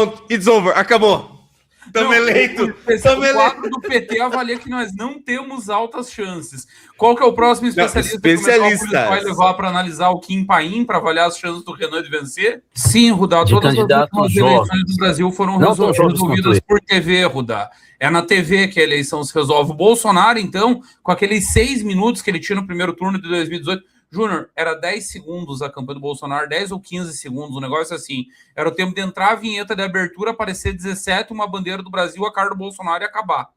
Pronto, it's over, acabou. Estamos eleitos. O quadro do PT avalia que nós não temos altas chances. Qual que é o próximo especialista que o vai levar para analisar o Kim Paim, para avaliar as chances do Renan de vencer? Sim, Rudá, todas as últimas eleições do Brasil foram resolvidas por TV, Rudá. É na TV que a eleição se resolve. O Bolsonaro, então, com aqueles 6 minutos que ele tinha no primeiro turno de 2018... Júnior, era 10 segundos a campanha do Bolsonaro, 10 ou 15 segundos, um negócio assim. Era o tempo de entrar a vinheta de abertura, aparecer 17, uma bandeira do Brasil, a cara do Bolsonaro e acabar.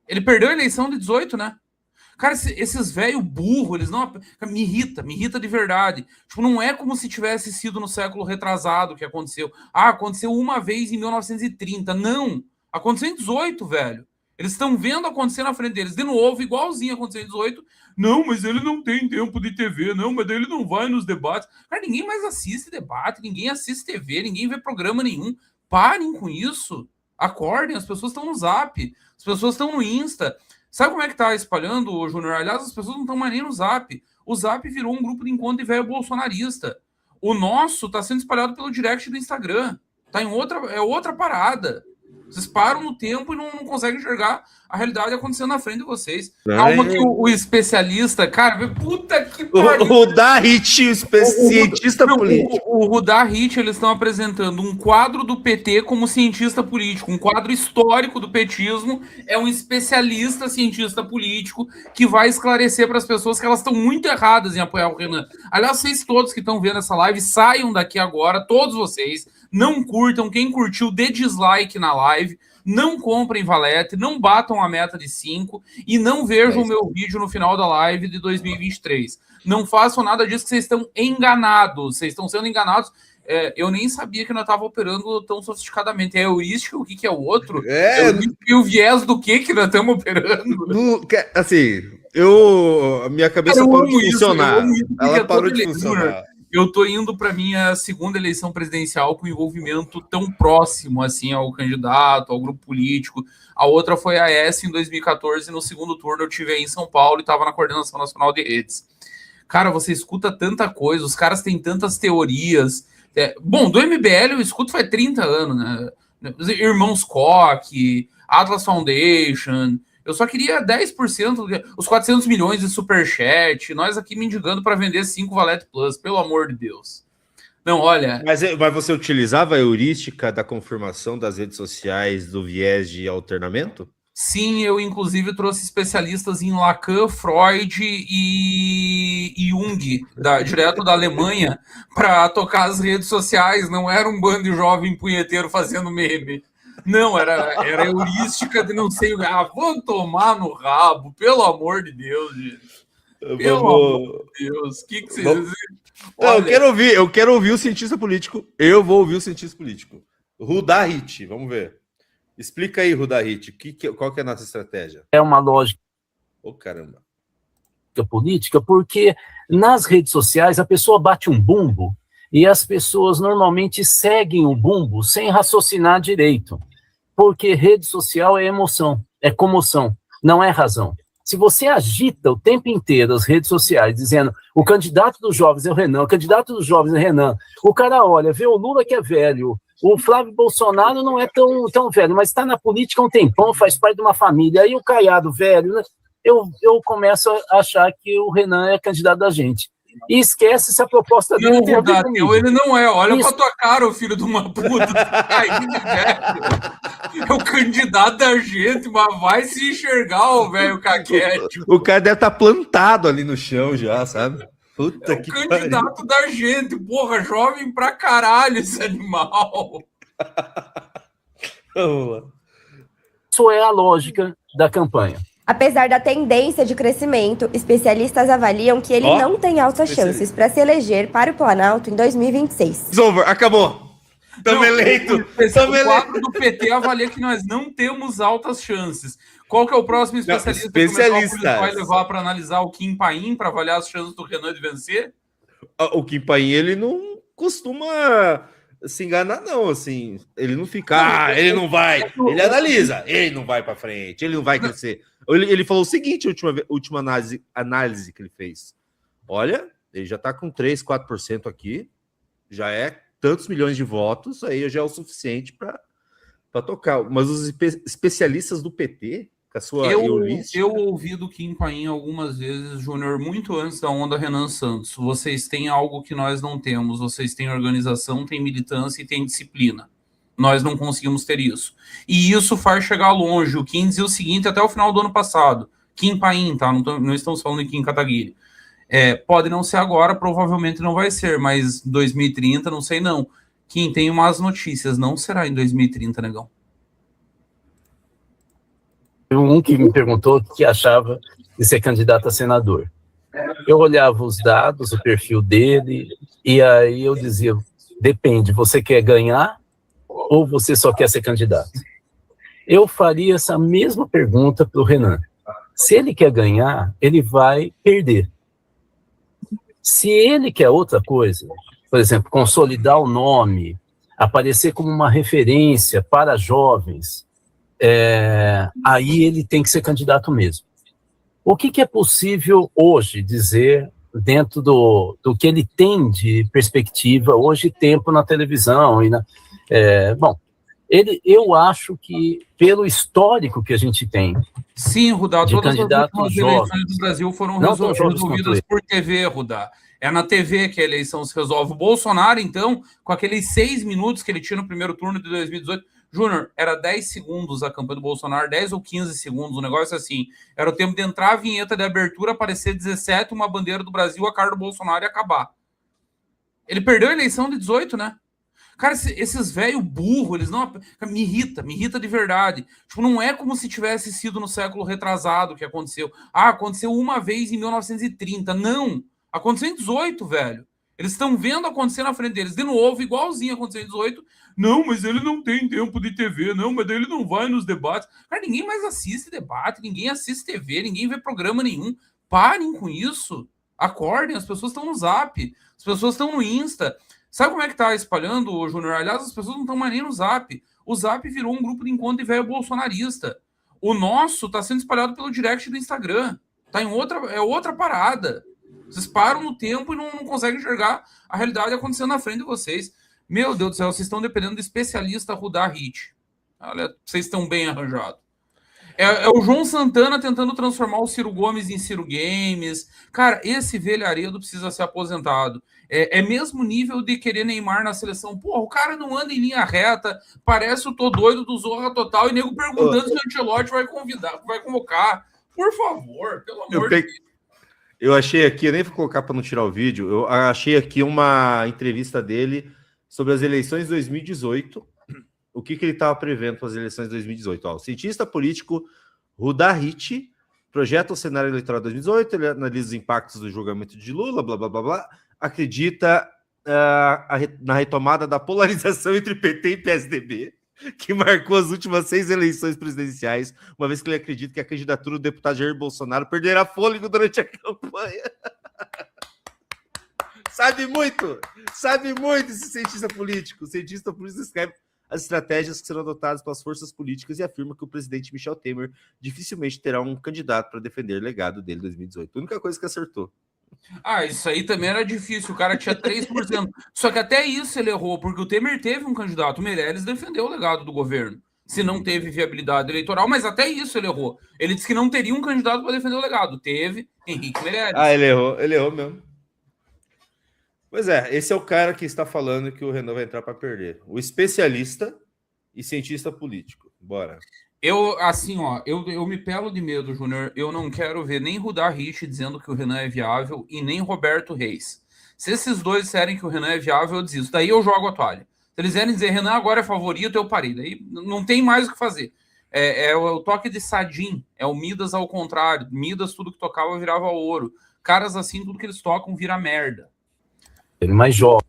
Ele perdeu a eleição de 18, né? Cara, esses velhos burros, eles não... Me irrita de verdade. Tipo, não é como se tivesse sido no século retrasado que aconteceu. Ah, aconteceu uma vez em 1930. Não! Aconteceu em 18, velho. Eles estão vendo acontecer na frente deles. De novo, igualzinho aconteceu em 18. Não, mas ele não tem tempo de TV. Não, mas ele não vai nos debates. Cara, ninguém mais assiste debate. Ninguém assiste TV. Ninguém vê programa nenhum. Parem com isso. Acordem. As pessoas estão no Zap. As pessoas estão no Insta. Sabe como é que tá espalhando, Júnior? Aliás, as pessoas não estão mais nem no Zap. O Zap virou um grupo de encontro de velho bolsonarista. O nosso tá sendo espalhado pelo direct do Instagram. Tá em outra parada. Vocês param no tempo e não conseguem enxergar a realidade acontecendo na frente de vocês. Calma que o especialista, cara, puta que pariu. O Rudá Hit, cientista político. O Rudá Hit, eles estão apresentando um quadro do PT como cientista político, um quadro histórico do petismo, é um especialista cientista político que vai esclarecer para as pessoas que elas estão muito erradas em apoiar o Renan. Aliás, vocês todos que estão vendo essa live, saiam daqui agora, todos vocês, não curtam, quem curtiu, dê dislike na live, não comprem valete, não batam a meta de 5 e não vejam o meu vídeo no final da live de 2023. Não façam nada disso que vocês estão enganados, vocês estão sendo enganados. Eu nem sabia que nós estava operando tão sofisticadamente. É heurística, o que é o outro? E o viés do que nós estamos operando? Assim, a minha cabeça parou de funcionar. Ela parou de funcionar. Eu tô indo para minha segunda eleição presidencial com envolvimento tão próximo assim ao candidato, ao grupo político. A outra foi a S em 2014, no segundo turno eu tive aí em São Paulo e estava na Coordenação Nacional de Redes. Cara, você escuta tanta coisa, os caras têm tantas teorias. Bom, do MBL eu escuto faz 30 anos, né? Irmãos Koch, Atlas Foundation... Eu só queria 10%, os 400 milhões de superchat, nós aqui mendigando para vender 5 Valete Plus, pelo amor de Deus. Não, olha... Mas você utilizava a heurística da confirmação das redes sociais do viés de alternamento? Sim, eu inclusive trouxe especialistas em Lacan, Freud e Jung, direto da Alemanha, para tocar as redes sociais. Não era um bando de jovem punheteiro fazendo meme. Não, era heurística de não sei... vou tomar no rabo, pelo amor de Deus, gente. Pelo amor de Deus. O que vocês dizem? Eu quero ouvir o cientista político. Eu vou ouvir o cientista político. Rudá Hit, vamos ver. Explica aí, Rudá Hit, qual que é a nossa estratégia? É uma lógica. Caramba. Política, porque nas redes sociais a pessoa bate um bumbo e as pessoas normalmente seguem o bumbo sem raciocinar direito. Porque rede social é emoção, é comoção, não é razão. Se você agita o tempo inteiro as redes sociais, dizendo o candidato dos jovens é o Renan, o candidato dos jovens é o Renan, o cara olha, vê o Lula que é velho, o Flávio Bolsonaro não é tão velho, mas está na política há um tempão, faz parte de uma família, aí o Caiado velho, né? Eu começo a achar que o Renan é candidato da gente. E esquece se a proposta dele tem a ver comigo. Ele não é. Olha pra tua cara, o filho de uma puta. É o candidato da gente, mas vai se enxergar o velho caquete. O cara deve estar plantado ali no chão já, sabe? Puta que pariu. É o candidato da gente. Porra, jovem pra caralho esse animal. Vamos lá. Isso é a lógica da campanha. Apesar da tendência de crescimento, especialistas avaliam que ele não tem altas chances para se eleger para o Planalto em 2026. It's over, acabou. Estamos eleitos. O quadro do PT avalia que nós não temos altas chances. Qual que é o próximo especialista que vai levar para analisar o Kim Paim, para avaliar as chances do Renan de vencer? O Kim Paim, ele não costuma se enganar, não, assim. Ele não fica, ele não vai. Ele analisa, ele não vai para frente, ele não vai crescer. Ele falou o seguinte, a última análise que ele fez. Olha, ele já está com 3, 4% aqui, já é tantos milhões de votos, aí já é o suficiente para tocar. Mas os especialistas do PT, com a sua heurística... Eu ouvi do Kim Paim algumas vezes, Júnior, muito antes da onda Renan Santos. Vocês têm algo que nós não temos. Vocês têm organização, têm militância e têm disciplina. Nós não conseguimos ter isso. E isso faz chegar longe. O Kim dizia o seguinte até o final do ano passado. Kim Paim, tá? Não estamos falando de Kim Kataguiri. Pode não ser agora, provavelmente não vai ser, mas 2030, não sei não. Kim, tem umas notícias, não será em 2030, negão. Um que me perguntou o que achava de ser candidato a senador. Eu olhava os dados, o perfil dele, e aí eu dizia, depende, você quer ganhar ou você só quer ser candidato? Eu faria essa mesma pergunta para o Renan. Se ele quer ganhar, ele vai perder. Se ele quer outra coisa, por exemplo, consolidar o nome, aparecer como uma referência para jovens, aí ele tem que ser candidato mesmo. O que é possível hoje dizer dentro do que ele tem de perspectiva, hoje tempo na televisão? Eu acho que pelo histórico que a gente tem... Sim, Rudá, todas as últimas eleições do Brasil foram resolvidas por TV, Rudá. É na TV que a eleição se resolve. O Bolsonaro, então, com aqueles 6 minutos que ele tinha no primeiro turno de 2018, Júnior, era 10 segundos a campanha do Bolsonaro, 10 ou 15 segundos, um negócio assim. Era o tempo de entrar a vinheta de abertura, aparecer 17, uma bandeira do Brasil, a cara do Bolsonaro e acabar. Ele perdeu a eleição de 18, né? Cara, esses velhos burros, eles não... Me irrita de verdade. Tipo, não é como se tivesse sido no século retrasado que aconteceu. Aconteceu uma vez em 1930. Não! Aconteceu em 18, velho. Eles estão vendo acontecer na frente deles. De novo, igualzinho aconteceu em 18. Não, mas ele não tem tempo de TV. Não, mas ele não vai nos debates. Cara, ninguém mais assiste debate, ninguém assiste TV, ninguém vê programa nenhum. Parem com isso. Acordem, as pessoas estão no Zap. As pessoas estão no Insta. Sabe como é que tá espalhando, Júnior? Aliás, as pessoas não estão mais nem no Zap. O Zap virou um grupo de encontro de velho bolsonarista. O nosso tá sendo espalhado pelo direct do Instagram. Tá em outra parada. Vocês param no tempo e não conseguem enxergar a realidade acontecendo na frente de vocês. Meu Deus do céu, vocês estão dependendo do especialista Rudá Hit. Olha, vocês estão bem arranjados. É o João Santana tentando transformar o Ciro Gomes em Ciro Games. Cara, esse velharedo precisa ser aposentado. É mesmo nível de querer Neymar na seleção. Porra, o cara não anda em linha reta, parece o Tô Doido do Zorra Total, e nego perguntando se o Ancelotti vai convocar. Por favor, pelo amor de Deus. Eu achei aqui, eu nem vou colocar para não tirar o vídeo, eu achei aqui uma entrevista dele sobre as eleições de 2018, o que ele estava prevendo para as eleições de 2018. O cientista político Rudá Hit projeta o cenário eleitoral de 2018, ele analisa os impactos do julgamento de Lula, blá, blá, blá, blá, acredita na retomada da polarização entre PT e PSDB, que marcou as últimas 6 eleições presidenciais, uma vez que ele acredita que a candidatura do deputado Jair Bolsonaro perderá fôlego durante a campanha. Sabe muito esse cientista político. O cientista político escreve as estratégias que serão adotadas pelas forças políticas e afirma que o presidente Michel Temer dificilmente terá um candidato para defender o legado dele em 2018. A única coisa que acertou. Isso aí também era difícil, o cara tinha 3%. Só que até isso ele errou, porque o Temer teve um candidato, o Meirelles defendeu o legado do governo, se não teve viabilidade eleitoral, mas até isso ele errou. Ele disse que não teria um candidato para defender o legado. Teve Henrique Meirelles. Ele errou mesmo. Pois é, esse é o cara que está falando que o Renan vai entrar para perder. O especialista e cientista político. Bora. Eu me pelo de medo, Júnior. Eu não quero ver nem Rudá Hit dizendo que o Renan é viável e nem Roberto Reis. Se esses dois disserem que o Renan é viável, eu desisto. Daí eu jogo a toalha. Se eles querem dizer Renan agora é favorito, eu parei. Daí não tem mais o que fazer. É o toque de Sadim. É o Midas ao contrário. Midas, tudo que tocava virava ouro. Caras assim, tudo que eles tocam vira merda. Mais jovens.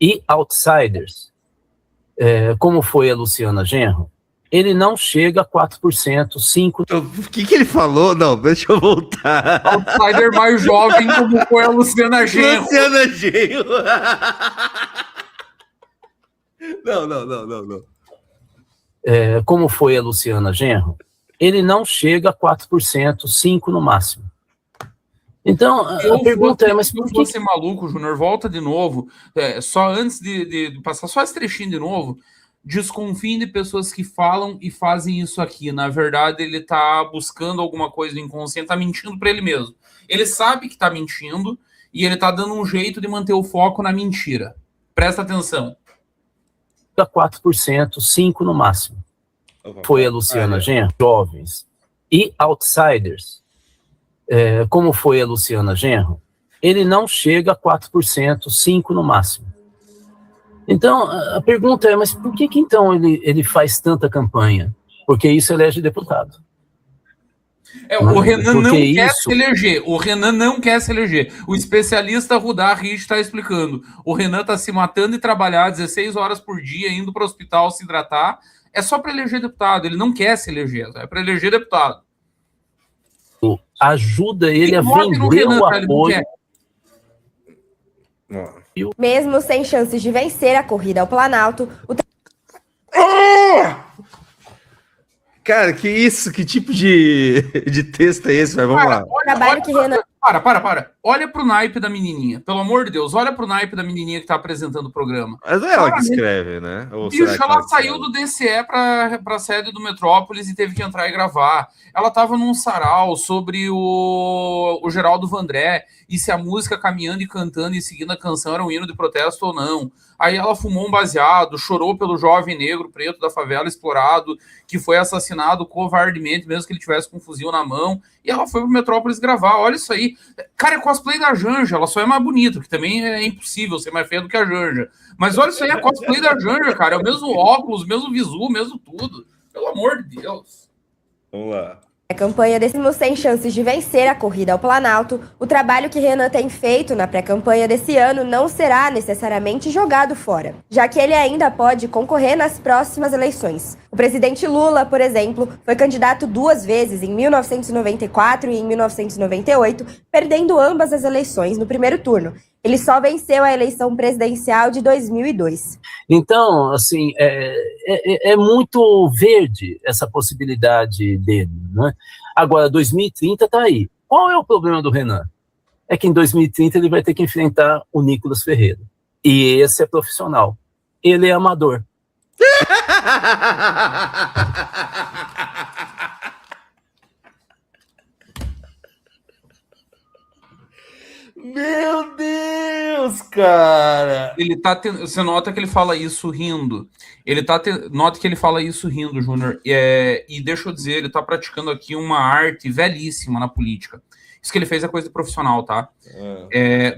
E outsiders. Como foi a Luciana Genro, ele não chega a 4%, 5%. O que ele falou? Não, deixa eu voltar. Outsider mais jovem, como foi a Luciana Genro. Luciana Genro. Não. Como foi a Luciana Genro, ele não chega a 4%, 5% no máximo. Então, a pergunta é, mas por que... Se eu fosse maluco, Júnior, volta de novo, só antes de passar só esse trechinho de novo, desconfiem de pessoas que falam e fazem isso aqui. Na verdade, ele tá buscando alguma coisa no inconsciente, tá mentindo para ele mesmo. Ele sabe que tá mentindo e ele tá dando um jeito de manter o foco na mentira. Presta atenção. 4%, 5% no máximo. Foi a Luciana Genro, jovens e outsiders. Como foi a Luciana Genro, ele não chega a 4%, 5% no máximo. Então, a pergunta é, mas por que então ele faz tanta campanha? Porque isso elege deputado. O Renan não quer se eleger. O Renan não quer se eleger. O especialista Rudá Rich está explicando. O Renan está se matando e trabalhar 16 horas por dia, indo para o hospital se hidratar. É só para eleger deputado. Ele não quer se eleger. É para eleger deputado. Ajuda ele a vender o apoio. Mesmo sem chances de vencer a corrida ao Planalto, Cara, que isso? Que tipo de texto é esse? Mas vamos lá. Para. Olha pro naipe da menininha. Pelo amor de Deus, olha pro naipe da menininha que tá apresentando o programa. Mas é ela que escreve, né? Ou bicho, ela saiu do DCE pra sede do Metrópolis e teve que entrar e gravar. Ela tava num sarau sobre o Geraldo Vandré e se a música Caminhando e Cantando e Seguindo a Canção era um hino de protesto ou não. Aí ela fumou um baseado, chorou pelo jovem negro preto da favela explorado, que foi assassinado covardemente, mesmo que ele tivesse com um fuzil na mão, e ela foi pro Metrópolis gravar. Olha isso aí. Cara, é cosplay da Janja, ela só é mais bonita, que também é impossível ser mais feia do que a Janja. Mas olha isso aí, é cosplay da Janja, cara. É o mesmo óculos, o mesmo visu, o mesmo tudo. Pelo amor de Deus. Vamos lá. A campanha mesmo sem chances de vencer a corrida ao Planalto, o trabalho que Renan tem feito na pré-campanha desse ano não será necessariamente jogado fora, já que ele ainda pode concorrer nas próximas eleições. O presidente Lula, por exemplo, foi candidato 2 vezes, em 1994 e em 1998, perdendo ambas as eleições no primeiro turno. Ele só venceu a eleição presidencial de 2002. Então, assim, é muito verde essa possibilidade dele, né? Agora, 2030 está aí. Qual é o problema do Renan? É que em 2030 ele vai ter que enfrentar o Nicolas Ferreira. E esse é profissional. Ele é amador. Meu Deus, cara! Ele tá você nota que ele fala isso rindo. Nota que ele fala isso rindo, Júnior. E deixa eu dizer, ele tá praticando aqui uma arte velhíssima na política. Isso que ele fez é coisa profissional, tá?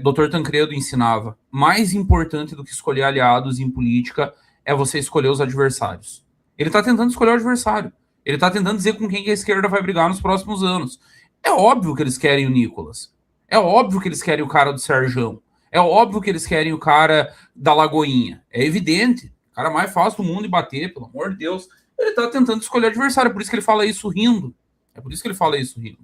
Dr. Tancredo ensinava: mais importante do que escolher aliados em política é você escolher os adversários. Ele tá tentando escolher o adversário. Ele tá tentando dizer com quem que a esquerda vai brigar nos próximos anos. É óbvio que eles querem o Nicolas. É óbvio que eles querem o cara do Serjão. É óbvio que eles querem o cara da Lagoinha. É evidente. O cara mais fácil do mundo de bater, pelo amor de Deus. Ele tá tentando escolher o adversário, por isso que ele fala isso rindo. É por isso que ele fala isso rindo.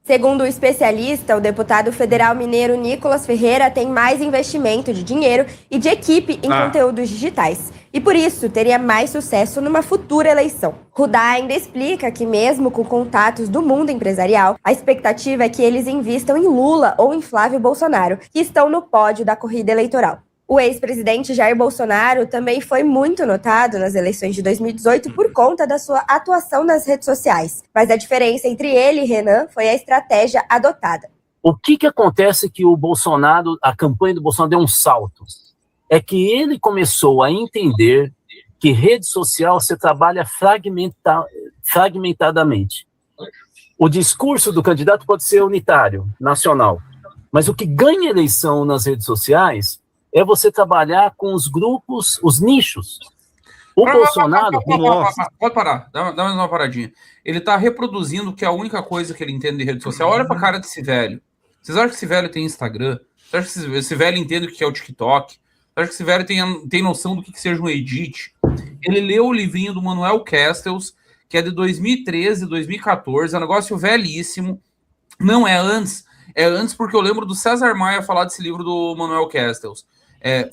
Segundo o especialista, o deputado federal mineiro Nicolas Ferreira tem mais investimento de dinheiro e de equipe em conteúdos digitais. E por isso teria mais sucesso numa futura eleição. Rudá ainda explica que mesmo com contatos do mundo empresarial, a expectativa é que eles invistam em Lula ou em Flávio Bolsonaro, que estão no pódio da corrida eleitoral. O ex-presidente Jair Bolsonaro também foi muito notado nas eleições de 2018 por conta da sua atuação nas redes sociais. Mas a diferença entre ele e Renan foi a estratégia adotada. O que acontece que o Bolsonaro, a campanha do Bolsonaro deu um salto? É que ele começou a entender que rede social você trabalha fragmentadamente. O discurso do candidato pode ser unitário, nacional, mas o que ganha eleição nas redes sociais é você trabalhar com os grupos, os nichos. O Bolsonaro... Pode parar, dá mais uma paradinha. Ele está reproduzindo que é a única coisa que ele entende de rede social. Olha para a cara desse velho. Vocês acham que esse velho tem Instagram? Vocês acham que esse velho entende o que é o TikTok? Vocês acham que esse velho tem noção do que seja um edit? Ele leu o livrinho do Manuel Castells, que é de 2013, 2014, é um negócio velhíssimo. Não é antes porque eu lembro do César Maia falar desse livro do Manuel Castells.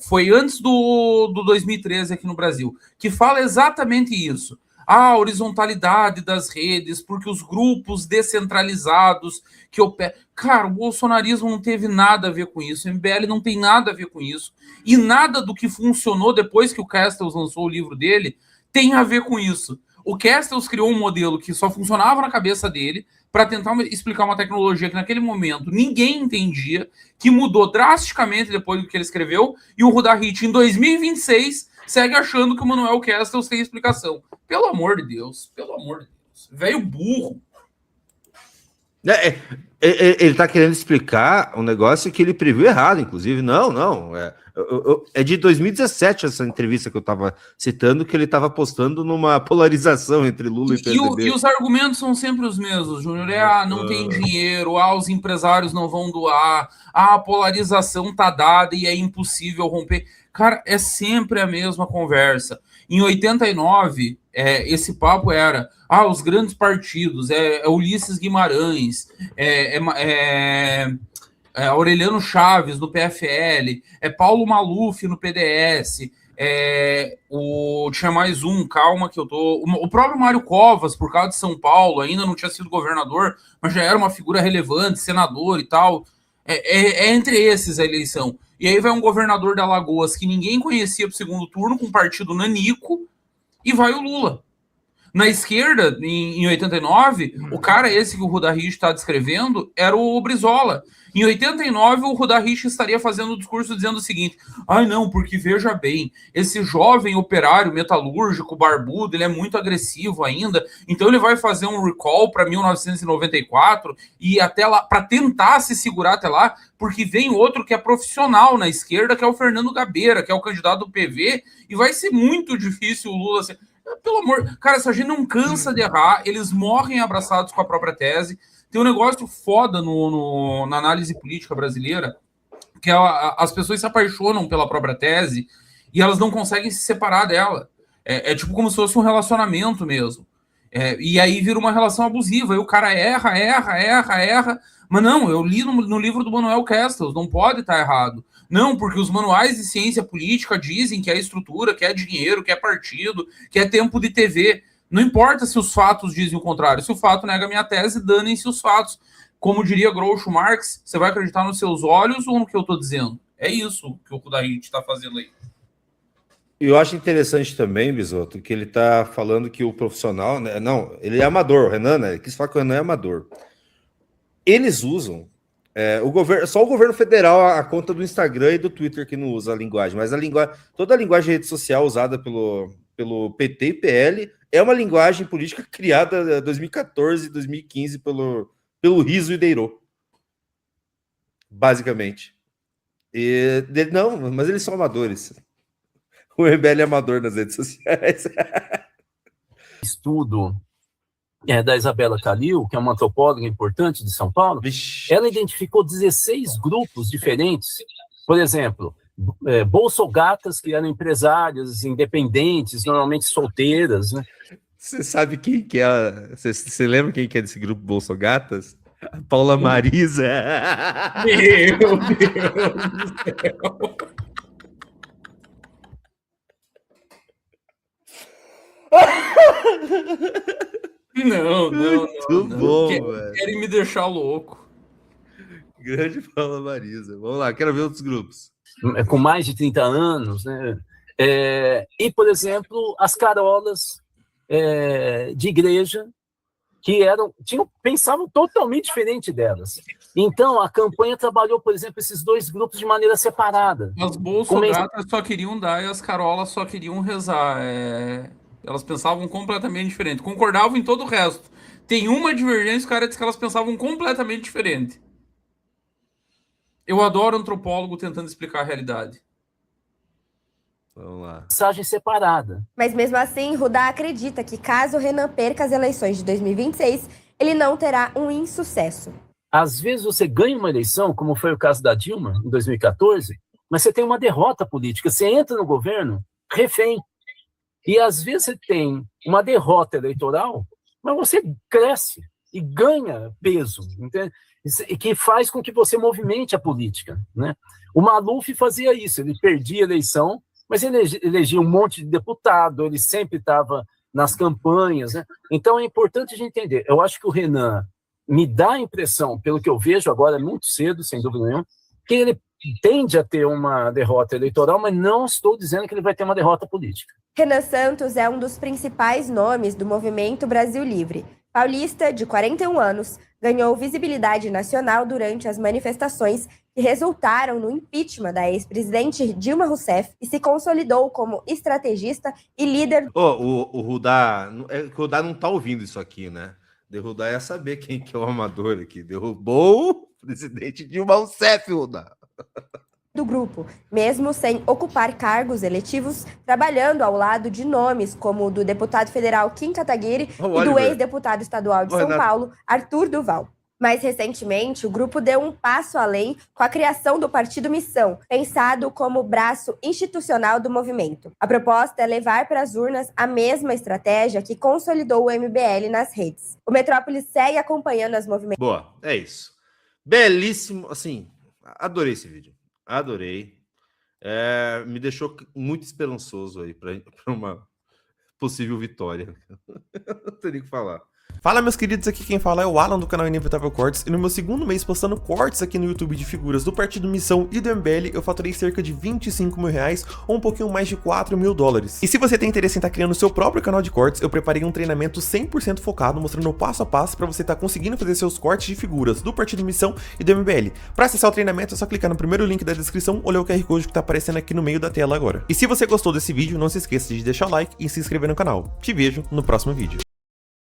Foi antes do 2013 aqui no Brasil, que fala exatamente isso. a horizontalidade das redes, porque os grupos descentralizados que operam... Cara, o bolsonarismo não teve nada a ver com isso, o MBL não tem nada a ver com isso, e nada do que funcionou depois que o Castells lançou o livro dele tem a ver com isso. O Castells criou um modelo que só funcionava na cabeça dele para tentar explicar uma tecnologia que naquele momento ninguém entendia, que mudou drasticamente depois do que ele escreveu, e o Rudahit, em 2026, segue achando que o Manuel Castells tem explicação. Pelo amor de Deus, velho burro. Ele está querendo explicar um negócio que ele previu errado, inclusive. Não. É de 2017 essa entrevista que eu estava citando, que ele estava apostando numa polarização entre Lula e PSDB. E os argumentos são sempre os mesmos, Júnior. Não tem dinheiro, os empresários não vão doar, a polarização tá dada e é impossível romper. Cara, é sempre a mesma conversa. Em 89, esse papo era os grandes partidos, Ulisses Guimarães, Aureliano Chaves no PFL, Paulo Maluf no PDS, tinha mais um, calma que eu tô... O próprio Mário Covas, por causa de São Paulo, ainda não tinha sido governador, mas já era uma figura relevante, senador e tal. Entre esses a eleição. E aí vai um governador de Alagoas que ninguém conhecia pro segundo turno, com um partido nanico, e vai o Lula. Na esquerda, em 89, o cara esse que o Rudahit está descrevendo era o Brizola. Em 89, o Rudahit estaria fazendo o discurso dizendo o seguinte: não, porque veja bem, esse jovem operário metalúrgico, barbudo, ele é muito agressivo ainda, então ele vai fazer um recall para 1994 e até lá, para tentar se segurar até lá, porque vem outro que é profissional na esquerda, que é o Fernando Gabeira, que é o candidato do PV, e vai ser muito difícil o Lula ser... Pelo amor... Cara, essa gente não cansa de errar, eles morrem abraçados com a própria tese. Tem um negócio foda na análise política brasileira, que as pessoas se apaixonam pela própria tese e elas não conseguem se separar dela. É tipo como se fosse um relacionamento mesmo. E aí vira uma relação abusiva, e o cara erra, mas não, eu li no livro do Manuel Castells, não pode estar errado. Não, porque os manuais de ciência política dizem que é estrutura, que é dinheiro, que é partido, que é tempo de TV. Não importa se os fatos dizem o contrário. Se o fato nega a minha tese, danem-se os fatos. Como diria Groucho Marx, você vai acreditar nos seus olhos ou no que eu estou dizendo? É isso que o Rudahit está fazendo aí. Eu acho interessante também, Bisotto, que ele está falando que o profissional... Né, não, ele é amador, o Renan, né? Ele quis falar que o Renan é amador. Eles usam... só o governo federal, a conta do Instagram e do Twitter que não usa a linguagem, mas toda a linguagem de rede social usada pelo PT e PL é uma linguagem política criada em 2014 e 2015 pelo Riso e Deirô, basicamente. Não, mas eles são amadores. O MBL é amador nas redes sociais. Estudo da Isabela Calil, que é uma antropóloga importante de São Paulo. Vixe. Ela identificou 16 grupos diferentes. Por exemplo, bolsogatas, que eram empresárias independentes, normalmente solteiras, né? Você sabe quem que é? Você lembra quem que é desse grupo Bolsogatas? A Paula Marisa. Meu Deus do céu. Não. Muito bom, velho. Querem me deixar louco. Grande Paula Marisa. Vamos lá, quero ver outros grupos. Com mais de 30 anos, né? E, por exemplo, as carolas de igreja que pensavam totalmente diferente delas. Então, a campanha trabalhou, por exemplo, esses dois grupos de maneira separada. As bolsogatas só queriam dar e as carolas só queriam rezar. Elas pensavam completamente diferente. Concordavam em todo o resto. Tem uma divergência, o cara disse que elas pensavam completamente diferente. Eu adoro antropólogo tentando explicar a realidade. Vamos lá. Mensagem separada. Mas mesmo assim, Rudá acredita que caso Renan perca as eleições de 2026, ele não terá um insucesso. Às vezes você ganha uma eleição, como foi o caso da Dilma, em 2014, mas você tem uma derrota política. Você entra no governo refém. E às vezes você tem uma derrota eleitoral, mas você cresce e ganha peso, entende? E que faz com que você movimente a política, né? O Maluf fazia isso, ele perdia a eleição, mas ele elegia um monte de deputado, ele sempre estava nas campanhas, né? Então é importante a gente entender. Eu acho que o Renan me dá a impressão, pelo que eu vejo agora, é muito cedo, sem dúvida nenhuma, que ele tende a ter uma derrota eleitoral, mas não estou dizendo que ele vai ter uma derrota política. Renan Santos é um dos principais nomes do movimento Brasil Livre. Paulista, de 41 anos, ganhou visibilidade nacional durante as manifestações que resultaram no impeachment da ex-presidente Dilma Rousseff e se consolidou como estrategista e líder. O Rudá, o Rudá não tá ouvindo isso aqui, né? O Rudá ia saber quem que é o amador aqui. Derrubou o presidente Dilma Rousseff, Rudá. Do grupo, mesmo sem ocupar cargos eletivos, trabalhando ao lado de nomes como o do deputado federal Kim Kataguiri e do ex-deputado estadual de São Paulo, Arthur Duval. Mais recentemente, o grupo deu um passo além com a criação do Partido Missão, pensado como braço institucional do movimento. A proposta é levar para as urnas a mesma estratégia que consolidou o MBL nas redes. O Metrópole segue acompanhando as movimentações. Boa, é isso. Belíssimo, assim, adorei esse vídeo. Adorei. Me deixou muito esperançoso aí para uma possível vitória. Não tem nem o que falar. Fala, meus queridos, aqui quem fala é o Alan do canal Inevitável Cortes, e no meu segundo mês postando cortes aqui no YouTube de figuras do Partido Missão e do MBL, eu faturei cerca de 25 mil reais, ou um pouquinho mais de 4 mil dólares. E se você tem interesse em estar criando o seu próprio canal de cortes, eu preparei um treinamento 100% focado, mostrando o passo a passo para você estar conseguindo fazer seus cortes de figuras do Partido Missão e do MBL. Para acessar o treinamento é só clicar no primeiro link da descrição ou ler o QR Code que tá aparecendo aqui no meio da tela agora. E se você gostou desse vídeo, não se esqueça de deixar o like e se inscrever no canal. Te vejo no próximo vídeo.